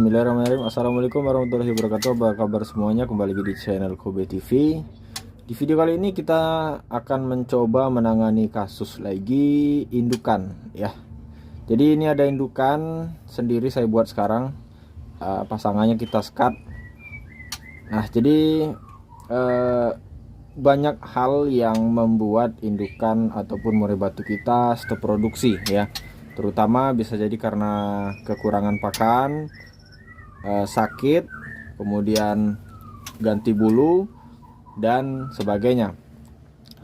Bismillahirrahmanirrahim. Assalamualaikum warahmatullahi wabarakatuh. Apa kabar semuanya? Kembali lagi di channel Kobe TV. Di video kali ini kita akan mencoba menangani kasus lagi indukan ya. Jadi ini ada indukan sendiri saya buat sekarang. Pasangannya kita sekat. Nah, jadi banyak hal yang membuat indukan ataupun murai batu kita stop produksi ya. Terutama bisa jadi karena kekurangan pakan, sakit, kemudian ganti bulu dan sebagainya.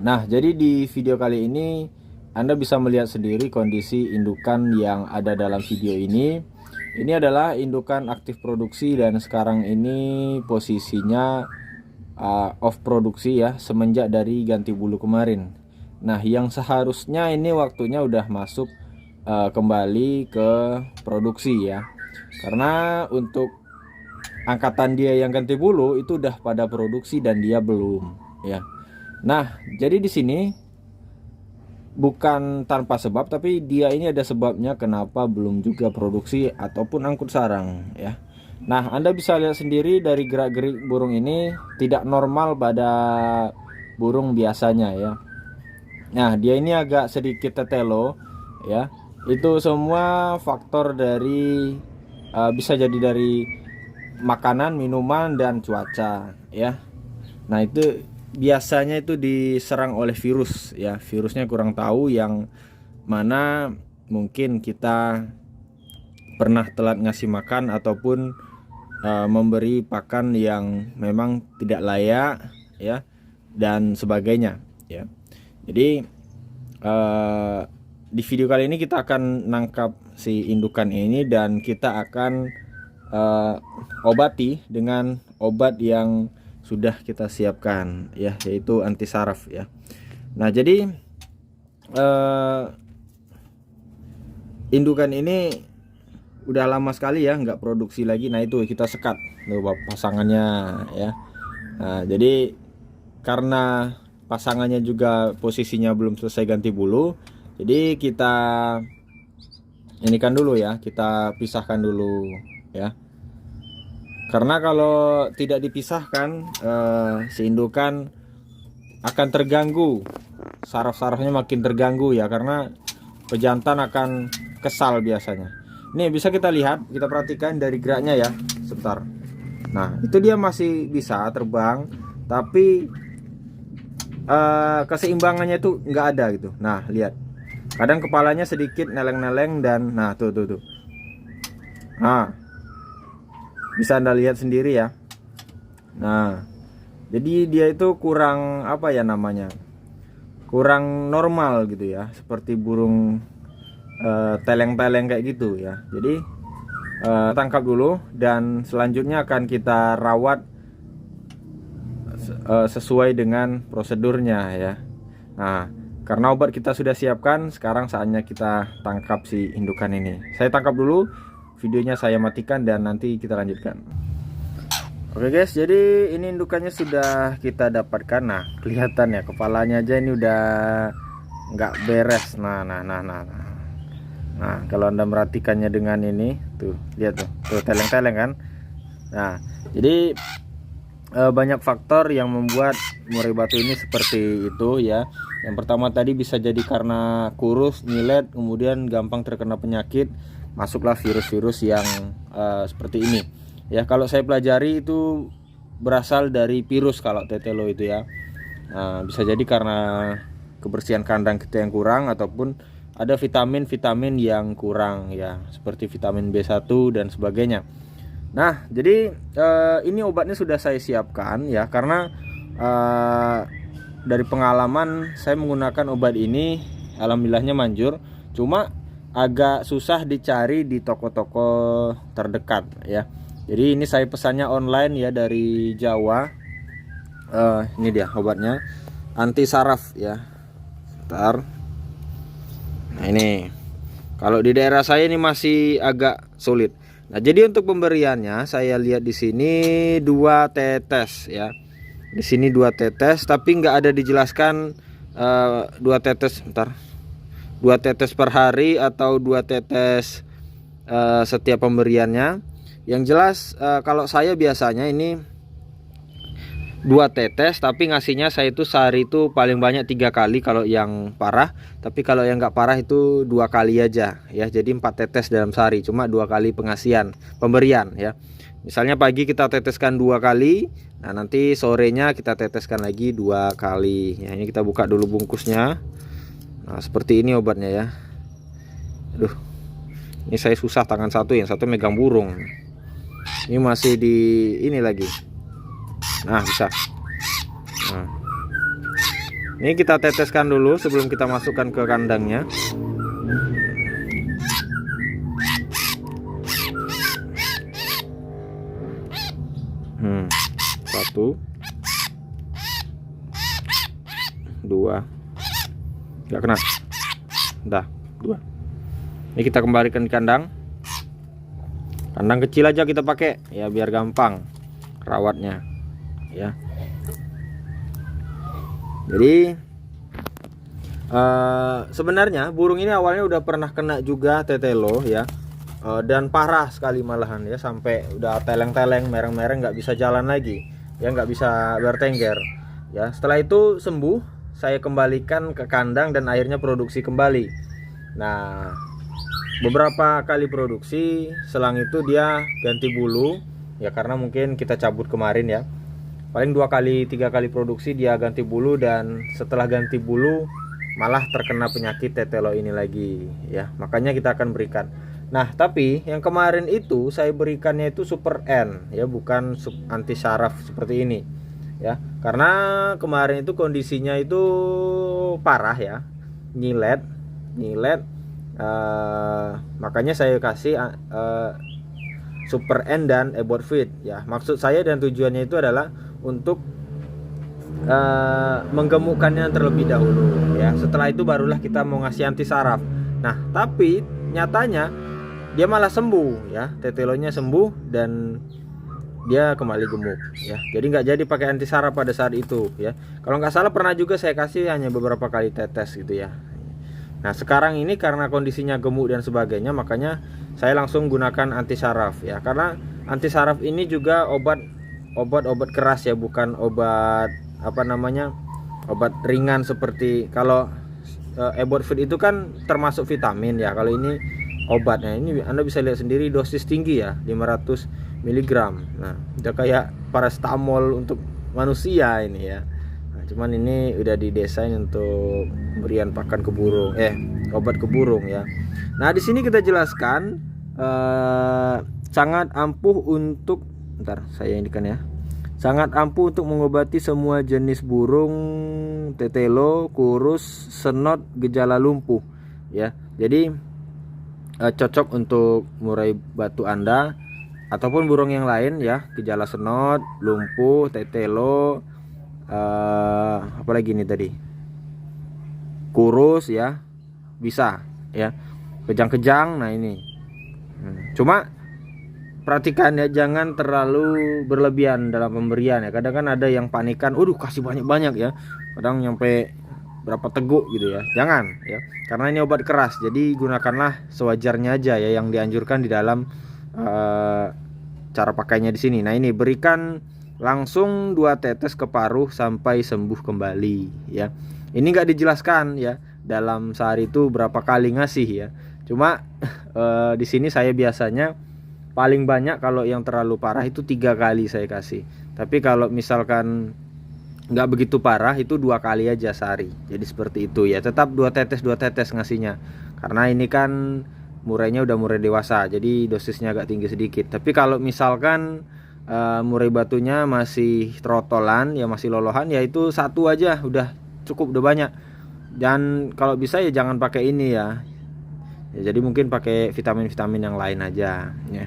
Nah, jadi di video kali ini Anda bisa melihat sendiri kondisi indukan yang ada dalam video ini. Ini adalah indukan aktif produksi dan sekarang ini posisinya off produksi ya, semenjak dari ganti bulu kemarin. Nah, yang seharusnya ini waktunya udah masuk kembali ke produksi ya, karena untuk angkatan dia yang ganti bulu itu udah pada produksi dan dia belum ya. Nah, jadi di sini bukan tanpa sebab, tapi dia ini ada sebabnya kenapa belum juga produksi ataupun angkut sarang ya. Nah, Anda bisa lihat sendiri dari gerak-gerik burung ini tidak normal pada burung biasanya ya. Nah, dia ini agak sedikit tetelo ya. Itu semua faktor dari bisa jadi dari makanan, minuman, dan cuaca ya. Nah, itu biasanya itu diserang oleh virus ya. Virusnya kurang tahu yang mana, mungkin kita pernah telat ngasih makan ataupun memberi pakan yang memang tidak layak ya, dan sebagainya ya. Jadi di video kali ini kita akan nangkap si indukan ini dan kita akan obati dengan obat yang sudah kita siapkan ya, yaitu anti saraf ya. Nah, jadi indukan ini udah lama sekali ya nggak produksi lagi. Nah, itu kita sekat tuh pasangannya ya. Nah, jadi karena pasangannya juga posisinya belum selesai ganti bulu, jadi kita ini kan dulu ya, kita pisahkan dulu ya. Karena kalau tidak dipisahkan si indukan akan terganggu, saraf-sarafnya makin terganggu ya, karena pejantan akan kesal biasanya. Ini bisa kita lihat, kita perhatikan dari geraknya ya, sebentar. Nah, itu dia masih bisa terbang, tapi keseimbangannya itu nggak ada gitu. Nah, lihat. Kadang kepalanya sedikit neleng-neleng dan nah tuh. Nah, bisa Anda lihat sendiri ya. Nah, jadi dia itu kurang apa ya namanya, kurang normal gitu ya, seperti burung teleng-teleng kayak gitu ya. Jadi tangkap dulu dan selanjutnya akan kita rawat sesuai dengan prosedurnya ya. Nah, karena obat kita sudah siapkan, sekarang saatnya kita tangkap si indukan ini. Saya tangkap dulu, videonya saya matikan dan nanti kita lanjutkan. Oke guys, jadi ini indukannya sudah kita dapatkan. Nah, kelihatan ya, kepalanya aja ini udah nggak beres. Nah, kalau Anda merhatikannya dengan ini, tuh lihat tuh teleng-teleng kan. Nah, jadi banyak faktor yang membuat murai batu ini seperti itu ya. Yang pertama tadi bisa jadi karena kurus, nyilet, kemudian gampang terkena penyakit, masuklah virus-virus yang seperti ini ya. Kalau saya pelajari itu berasal dari virus kalau tetelo itu ya. Nah, bisa jadi karena kebersihan kandang kita yang kurang ataupun ada vitamin-vitamin yang kurang ya, seperti vitamin B1 dan sebagainya. Nah, jadi ini obatnya sudah saya siapkan ya, karena dari pengalaman saya menggunakan obat ini, alhamdulillahnya manjur. Cuma agak susah dicari di toko-toko terdekat ya. Jadi ini saya pesannya online ya, dari Jawa. Ini dia obatnya, anti saraf ya. Bentar. Nah, ini kalau di daerah saya ini masih agak sulit. Nah, jadi untuk pemberiannya saya lihat di sini 2 tetes ya. Di sini 2 tetes, tapi nggak ada dijelaskan 2 tetes, bentar. 2 tetes per hari atau 2 tetes setiap pemberiannya. Yang jelas kalau saya biasanya ini 2 tetes, tapi ngasihnya saya itu sehari itu paling banyak 3 kali kalau yang parah. Tapi kalau yang nggak parah itu 2 kali aja ya. Jadi 4 tetes dalam sehari, cuma 2 kali pemberian ya. Misalnya pagi kita teteskan 2 kali, nah nanti sorenya kita teteskan lagi 2 kali ya. Ini kita buka dulu bungkusnya. Nah seperti ini obatnya ya. Aduh, ini saya susah tangan satu, yang satu megang burung. Ini masih di ini lagi. Nah bisa. Nah, ini kita teteskan dulu sebelum kita masukkan ke kandangnya. Satu, dua, nggak kena. Dah, 2. Ini kita kembalikan di kandang. Kandang kecil aja kita pakai ya biar gampang rawatnya ya. Jadi sebenarnya burung ini awalnya udah pernah kena juga tetelo ya, dan parah sekali malahan ya, sampai udah teleng-teleng, mereng-mereng, nggak bisa jalan lagi ya, nggak bisa bertengger ya. Setelah itu sembuh, saya kembalikan ke kandang dan akhirnya produksi kembali. Nah beberapa kali produksi, selang itu dia ganti bulu ya, karena mungkin kita cabut kemarin ya. Paling 2 kali 3 kali produksi dia ganti bulu, dan setelah ganti bulu malah terkena penyakit tetelo ini lagi ya. Makanya kita akan berikan. Nah tapi yang kemarin itu saya berikannya itu Super N ya, bukan anti saraf seperti ini ya, karena kemarin itu kondisinya itu parah ya, nyilet. Makanya saya kasih Super N dan Ebot Fit ya. Maksud saya dan tujuannya itu adalah untuk menggemukkannya terlebih dahulu ya. Setelah itu barulah kita mau ngasih anti saraf. Nah tapi nyatanya dia malah sembuh ya, tetelonya sembuh dan dia kembali gemuk ya. Jadi nggak jadi pakai anti saraf pada saat itu ya. Kalau nggak salah pernah juga saya kasih hanya beberapa kali tetes gitu ya. Nah sekarang ini karena kondisinya gemuk dan sebagainya, makanya saya langsung gunakan anti saraf ya. Karena anti saraf ini juga obat keras ya, bukan obat obat ringan seperti kalau Ebot Fit itu kan termasuk vitamin ya. Kalau ini obatnya, ini Anda bisa lihat sendiri dosis tinggi ya, 500 mg. Nah udah kayak paracetamol untuk manusia ini ya. Cuman ini udah didesain untuk berian pakan ke burung, obat ke burung ya. Nah di sini kita jelaskan sangat ampuh untuk, saya indikan ya, sangat ampuh untuk mengobati semua jenis burung, tetelo, kurus, senot, gejala lumpuh ya. Jadi cocok untuk murai batu Anda ataupun burung yang lain ya, gejala senot, lumpuh, tetelo, apalagi ini tadi, kurus ya, bisa ya, kejang-kejang. Nah ini cuma perhatikan ya, jangan terlalu berlebihan dalam pemberian ya. Kadang kan ada yang panikan, kasih banyak-banyak ya, kadang nyampe berapa teguk gitu ya. Jangan ya, karena ini obat keras, jadi gunakanlah sewajarnya aja ya, yang dianjurkan di dalam cara pakainya di sini. Nah ini berikan langsung 2 tetes ke paruh sampai sembuh kembali ya. Ini nggak dijelaskan ya dalam sehari itu berapa kali ngasih ya. Cuma di sini saya biasanya paling banyak kalau yang terlalu parah itu 3 kali saya kasih. Tapi kalau misalkan nggak begitu parah itu 2 kali aja sehari. Jadi seperti itu ya. Tetap 2 tetes ngasihnya. Karena ini kan murainya udah murai dewasa, jadi dosisnya agak tinggi sedikit. Tapi kalau misalkan murai batunya masih trotolan ya, masih lolohan ya, itu 1 aja udah cukup, udah banyak. Dan kalau bisa ya jangan pakai ini ya. Jadi mungkin pakai vitamin-vitamin yang lain aja ya.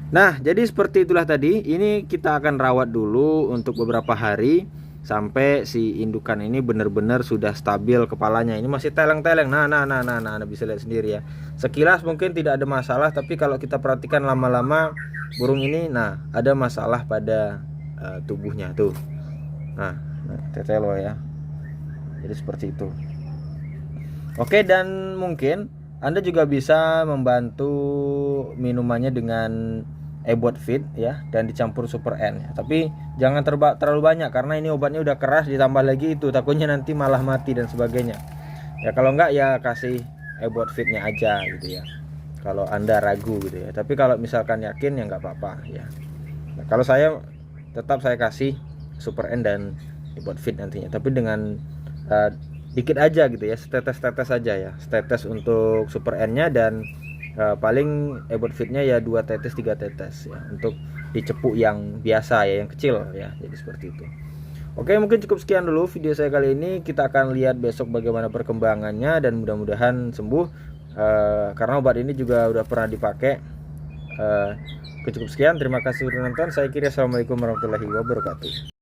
Nah jadi seperti itulah tadi. Ini kita akan rawat dulu untuk beberapa hari sampai si indukan ini benar-benar sudah stabil kepalanya. Ini masih teleng-teleng. Nah, Anda bisa lihat sendiri ya. Sekilas mungkin tidak ada masalah, tapi kalau kita perhatikan lama-lama burung ini, nah ada masalah pada tubuhnya tuh. Nah, tetelo ya. Jadi seperti itu. Oke, dan mungkin Anda juga bisa membantu minumannya dengan Ebot Fit ya, dan dicampur Super N ya. Tapi jangan terlalu banyak karena ini obatnya udah keras, ditambah lagi itu takutnya nanti malah mati dan sebagainya ya. Kalau enggak ya kasih Ebot Fitnya aja gitu ya, kalau Anda ragu gitu ya. Tapi kalau misalkan yakin ya nggak apa-apa ya. Nah, kalau saya tetap saya kasih Super N dan Ebot Fit nantinya, tapi dengan dikit aja gitu ya, setetes-tetes aja ya, setetes untuk Super N nya, dan paling Ebot Fitnya ya 2 tetes 3 tetes ya, untuk dicepuk yang biasa ya, yang kecil ya, jadi seperti itu. Oke, mungkin cukup sekian dulu video saya kali ini. Kita akan lihat besok bagaimana perkembangannya, dan mudah-mudahan sembuh, karena obat ini juga udah pernah dipakai. Cukup sekian, terima kasih sudah nonton. Saya kira assalamualaikum warahmatullahi wabarakatuh.